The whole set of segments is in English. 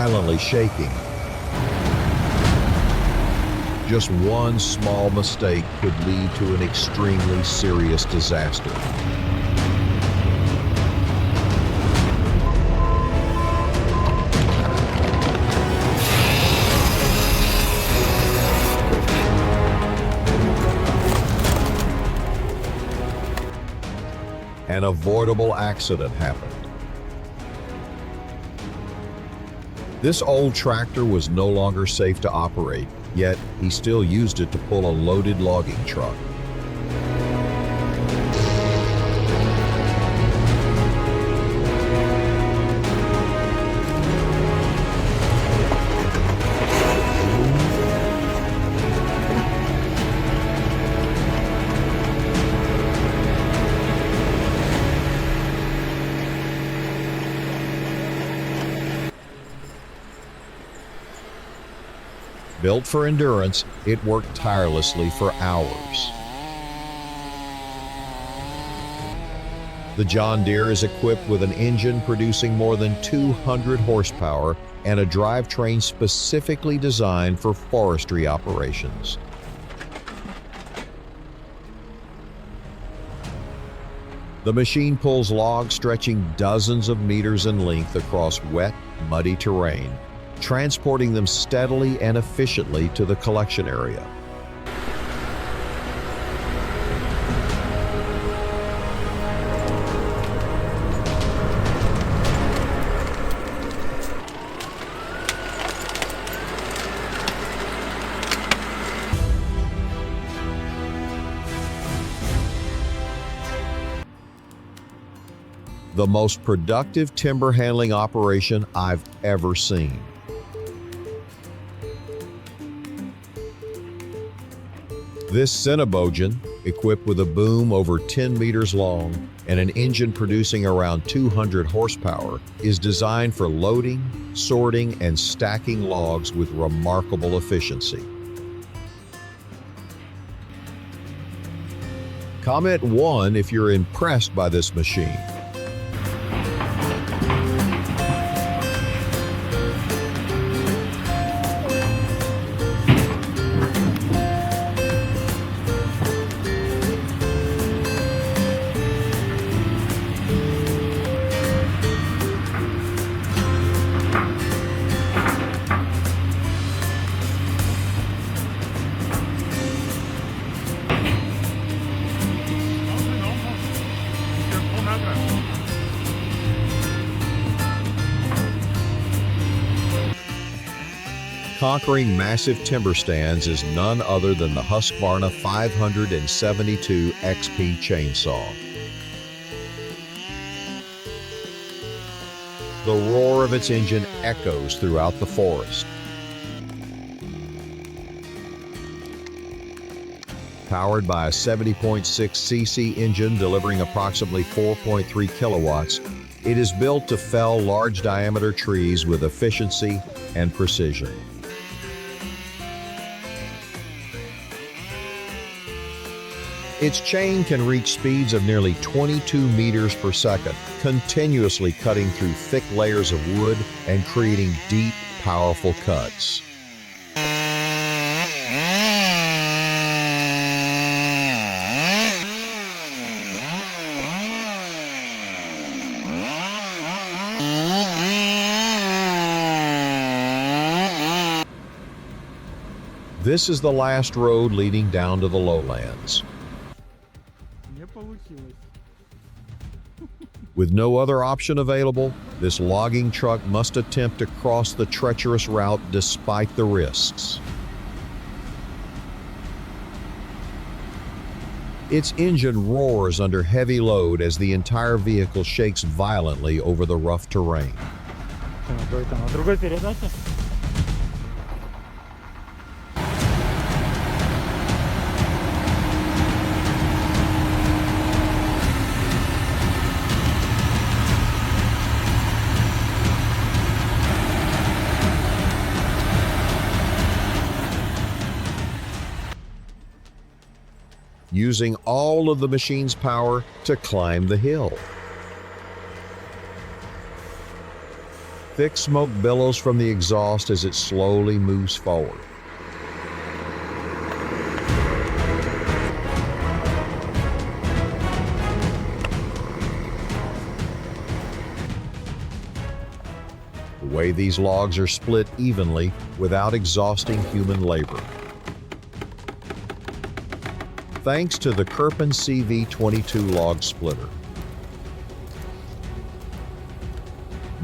violently shaking. Just one small mistake could lead to an extremely serious disaster. An avoidable accident happened. This old tractor was no longer safe to operate, yet he still used it to pull a loaded logging truck. Built for endurance, it worked tirelessly for hours. The John Deere is equipped with an engine producing more than 200 horsepower and a drivetrain specifically designed for forestry operations. The machine pulls logs stretching dozens of meters in length across wet, muddy terrain, transporting them steadily and efficiently to the collection area. The most productive timber handling operation I've ever seen. This Cinnabogen, equipped with a boom over 10 meters long and an engine producing around 200 horsepower, is designed for loading, sorting, and stacking logs with remarkable efficiency. Comment 1 if you're impressed by this machine. Conquering massive timber stands is none other than the Husqvarna 572 XP chainsaw. The roar of its engine echoes throughout the forest. Powered by a 70.6 cc engine delivering approximately 4.3 kilowatts, it is built to fell large diameter trees with efficiency and precision. Its chain can reach speeds of nearly 22 meters per second, continuously cutting through thick layers of wood and creating deep, powerful cuts. This is the last road leading down to the lowlands. With no other option available, this logging truck must attempt to cross the treacherous route despite the risks. Its engine roars under heavy load as the entire vehicle shakes violently over the rough terrain. Using all of the machine's power to climb the hill. Thick smoke billows from the exhaust as it slowly moves forward. The way these logs are split evenly without exhausting human labor. Thanks to the Kirpin CV22 log splitter.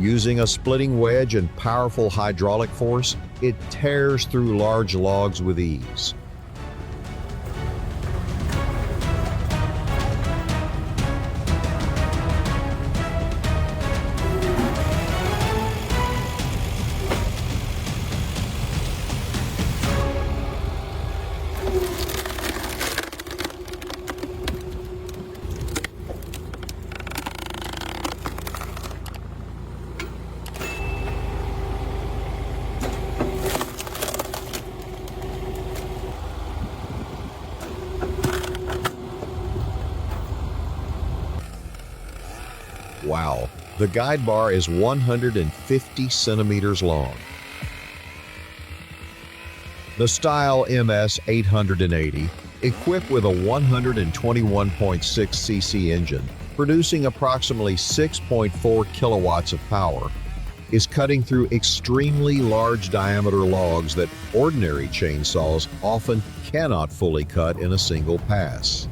Using a splitting wedge and powerful hydraulic force, it tears through large logs with ease. Wow, the guide bar is 150 centimeters long. The Style MS 880, equipped with a 121.6 cc engine, producing approximately 6.4 kilowatts of power, is cutting through extremely large diameter logs that ordinary chainsaws often cannot fully cut in a single pass.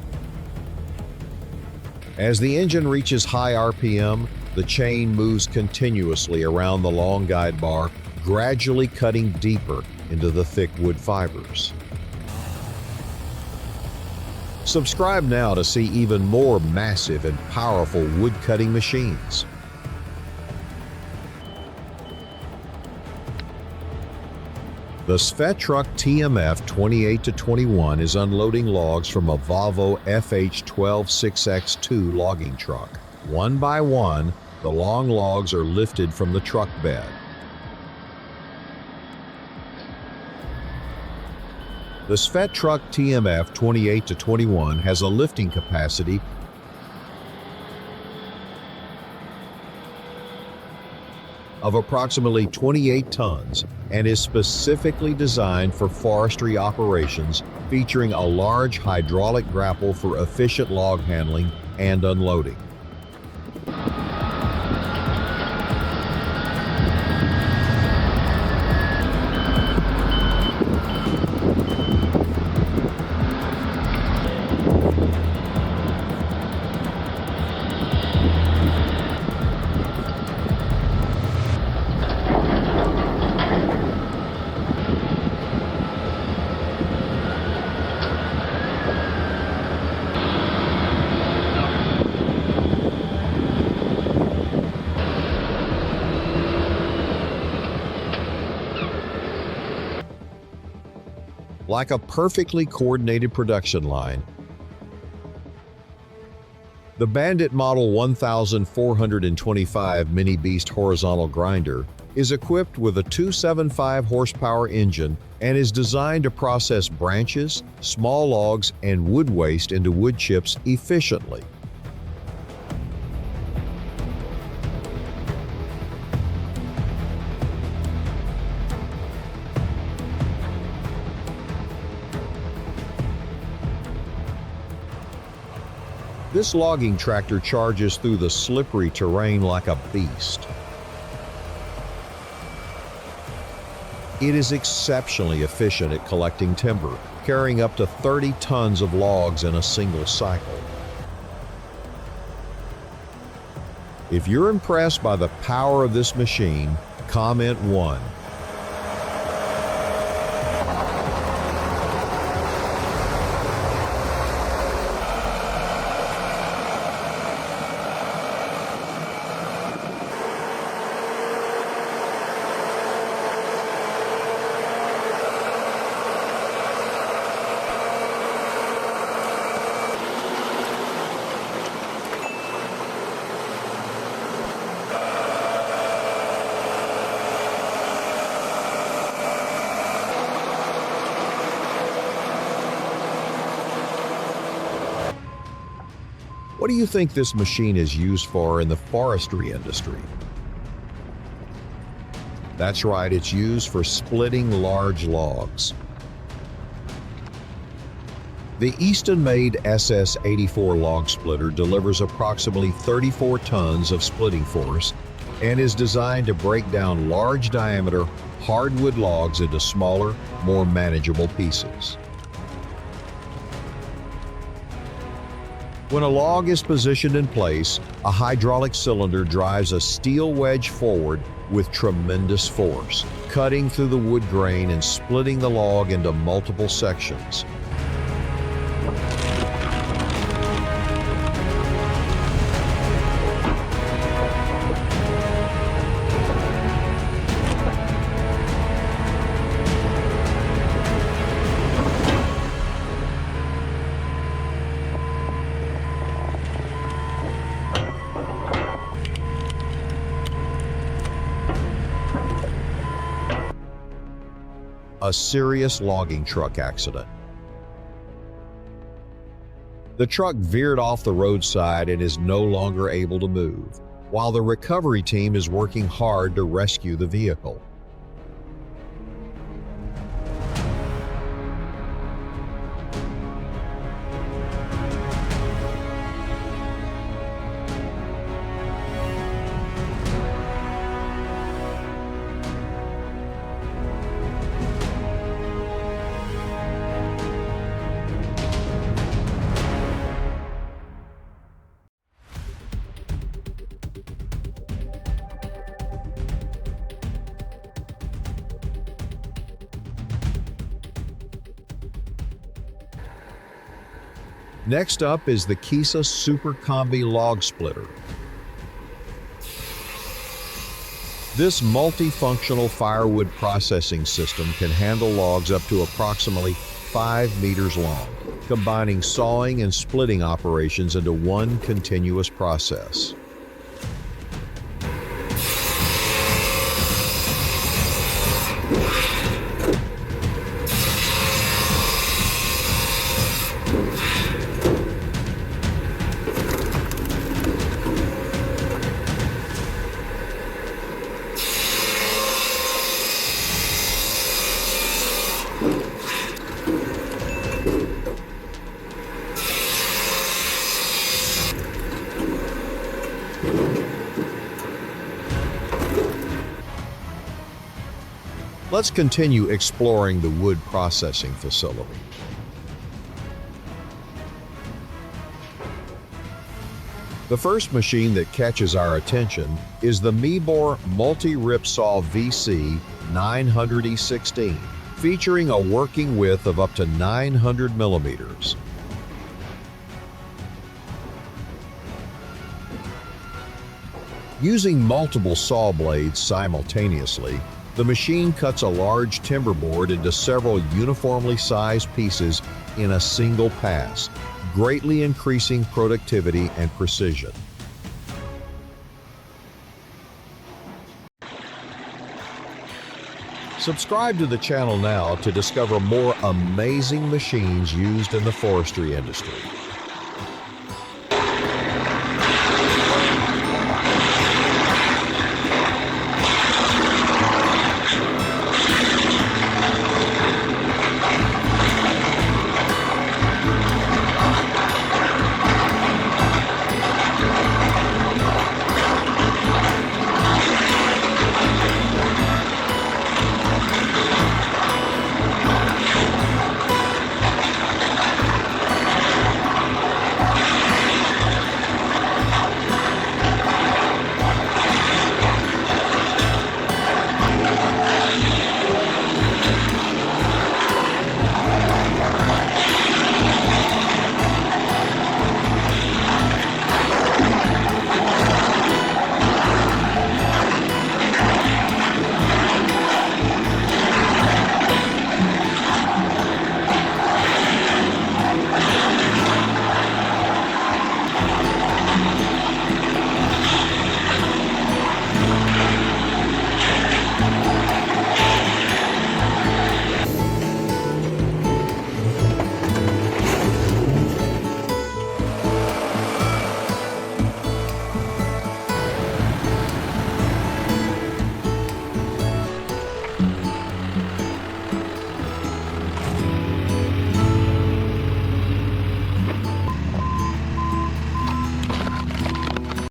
As the engine reaches high RPM, the chain moves continuously around the long guide bar, gradually cutting deeper into the thick wood fibers. Subscribe now to see even more massive and powerful wood cutting machines. The Svettruck TMF 28-21 is unloading logs from a Volvo FH12-6X2 logging truck. One by one, the long logs are lifted from the truck bed. The Svettruck TMF 28-21 has a lifting capacity of approximately 28 tons and is specifically designed for forestry operations, featuring a large hydraulic grapple for efficient log handling and unloading. Like a perfectly coordinated production line, the Bandit Model 1425 Mini Beast horizontal grinder is equipped with a 275 horsepower engine and is designed to process branches, small logs, and wood waste into wood chips efficiently. This logging tractor charges through the slippery terrain like a beast. It is exceptionally efficient at collecting timber, carrying up to 30 tons of logs in a single cycle. If you're impressed by the power of this machine, comment 1. What do you think this machine is used for in the forestry industry? That's right, it's used for splitting large logs. The Easton-made SS-84 log splitter delivers approximately 34 tons of splitting force and is designed to break down large diameter hardwood logs into smaller, more manageable pieces. When a log is positioned in place, a hydraulic cylinder drives a steel wedge forward with tremendous force, cutting through the wood grain and splitting the log into multiple sections. A serious logging truck accident. The truck veered off the roadside and is no longer able to move, while the recovery team is working hard to rescue the vehicle. Next up is the Kisa Super Combi Log Splitter. This multifunctional firewood processing system can handle logs up to approximately 5 meters long, combining sawing and splitting operations into one continuous process. Let's continue exploring the wood processing facility. The first machine that catches our attention is the Mebor Multi-Rip Saw VC 900E16, featuring a working width of up to 900 millimeters. Using multiple saw blades simultaneously, the machine cuts a large timber board into several uniformly sized pieces in a single pass, greatly increasing productivity and precision. Subscribe to the channel now to discover more amazing machines used in the forestry industry.